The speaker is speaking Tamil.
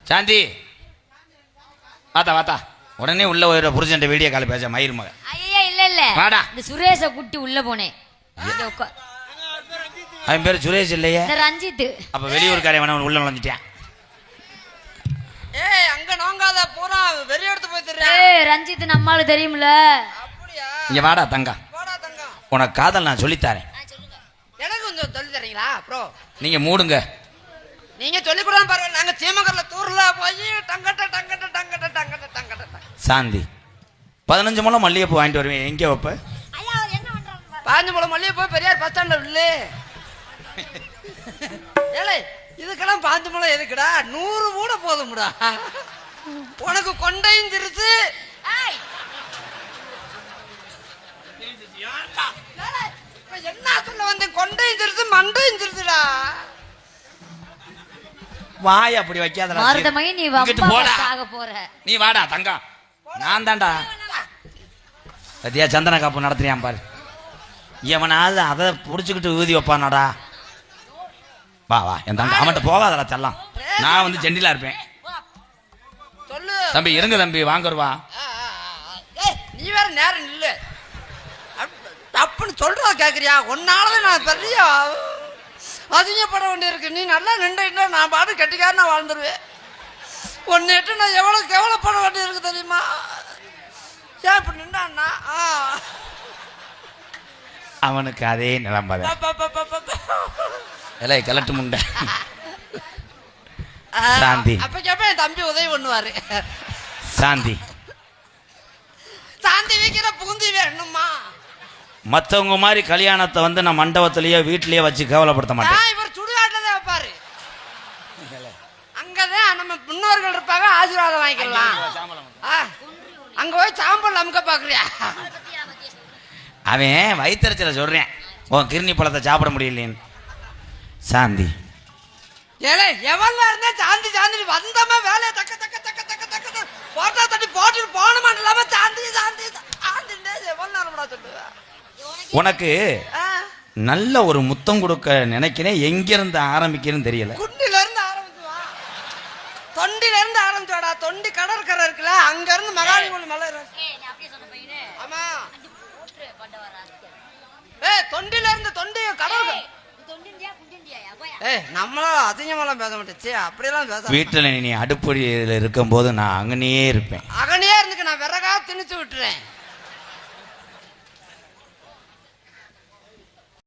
சாந்தி வாத்தா வாத்தா உடனே உள்ள ஒரு புருஷன் வீடியோ கால் பேச மயிர் மகன். ஐயா இல்ல இல்ல வாடா. இந்த சுரேஷ குட்டி உள்ள போனேன். அவன் பேரு சுரேஷ் இல்லையே, ரஞ்சித். அப்ப வெளியூர்காரன் வேணா உள்ள நுழைஞ்சிட்டான். ஏய் அங்க நோங்காத பூரா வெறி எடுத்து போய் தெரியா? ஏய் ரஞ்சித் நம்மால தெரியும்ல. அப்படியே இங்க வாடா தங்கம், போடா தங்கம். உனக்கு காதல் நான் சொல்லி தரேன். எனக்கு கொஞ்சம் சொல்லி தரீங்களா ப்ரோ? நீங்க மூடுங்க. நீங்க சொல்லி கூட பரவாயில்ல. நாங்க சீமகர்ல தூர்ல போய் டங்கட்ட டங்கட்ட டங்கட்ட டங்கட்ட டங்கட்ட. சாந்தி 15 முழம் மல்லிகைப்பூ வாங்கிட்டு வருவேன், எங்க வைப்ப? ஐயா அவர் என்ன பண்றாங்க? 15 முழம் மல்லிகை போய் பெரியார் பஸ் ஸ்டாண்ட்ல இல்ல. ஏலே இதுக்கெல்லாம் 15 முழம் எதுக்குடா? 100 கூட போதும்டா. உனக்கு கொண்டையும் திருச்சு. ஏய் என்ன சொல்ல வந்து கொண்டையும் திருச்சு மண்டையும் திருச்சுடா. வாய் அப்படி வைக்காதடா. மார்தமகி நீ வம்பா சாக போற. நீ வாடா தங்கம், நான் தான்டா. பத்தியா சந்தன காப்பு நடத்துறியான் பாரு. எவனாவது அதை புடிச்சுக்கிட்டு ஊதி வைப்பானாடா. வா வா என் தங்க, அவன்கிட்ட போகாதடா செல்லாம். நான் வந்து ஜெண்டிலா இருப்பேன். சொல்லு தம்பி இருங்க தம்பி, வாங்கருவா. நீ வேற நேரம் இல்ல. தப்புன்னு சொல்றத கேக்குறியா? உன்னாலதான் நான் பெரிய அதிகப்பட வேண்டியிருக்கு. நீ நல்லா நின்று நான் பாட்டு கட்டிக்காரனா வாழ்ந்துருவேன். ஒன்னுட்டு நான் எவ்வளவு கேவலப்பட வேண்டியிருக்கு தெரியுமா? ஏன் இப்படி நின்றான்னா அவனுக்கு அதே நிலம்பத எல்லாம் கலட்டு முண்டை. சாந்தி அப்ப என் தம்பி உதவி பண்ணுவாரு. சாந்தி சாந்தி வைக்கிற பூந்தி வேணுமா? மற்றவங்க மாதிரி கல்யாணத்தை வந்து நான் மண்டபத்திலேயே வீட்டிலேயே வச்சு கேவலப்படுத்த மாட்டேன். இவர் சுடுகாட்டில் வைப்பாரு. அங்கதான் நம்ம முன்னோர்கள் இருப்பாங்க, ஆசீர்வாதம் வாங்கிக்கலாம். அங்க போய் சாம்பல் அமுக்க பாக்குறியா? அவன் வயிற்றுச்சல சொல்றேன், உன் கிருணி பழத்தை சாப்பிட முடியலேன்னு. சாந்தி ஏலே எவ்வளவு இருந்தா சாந்தி சாந்தி வந்தமா வேலையை தக்க தக்க தக்க தக்க தக்க போட்டா தட்டி போட்டுட்டு போனமா இல்லாம சாந்தி சாந்தி சாந்தி எவ்வளவு நேரம்டா சொல்லுவ? உனக்கு நல்ல ஒரு முத்தம் கொடுக்க நினைக்கிறேன். எங்க இருந்து ஆரம்பிக்கிறேன்னு தெரியல. குண்டில இருந்து ஆரம்பிச்சுவா, தொண்டில இருந்து ஆரம்பிச்சுவாடா. தொண்டி கடற்கரை இருக்குல்ல, அங்க இருந்து மகாலிபுரம் மலை. ஆமா தொண்டில இருந்து தொண்டி கடற்கரை. நம்மளால அதிகமெல்லாம் பேச மாட்டேச்சு, அப்படியெல்லாம் பேச. வீட்டுல நீ அடுப்படியில் இருக்கும் போது நான் அங்கனே இருப்பேன். அங்கனே இருந்துக்கு நான் விறகா திணிச்சு விட்டுறேன்.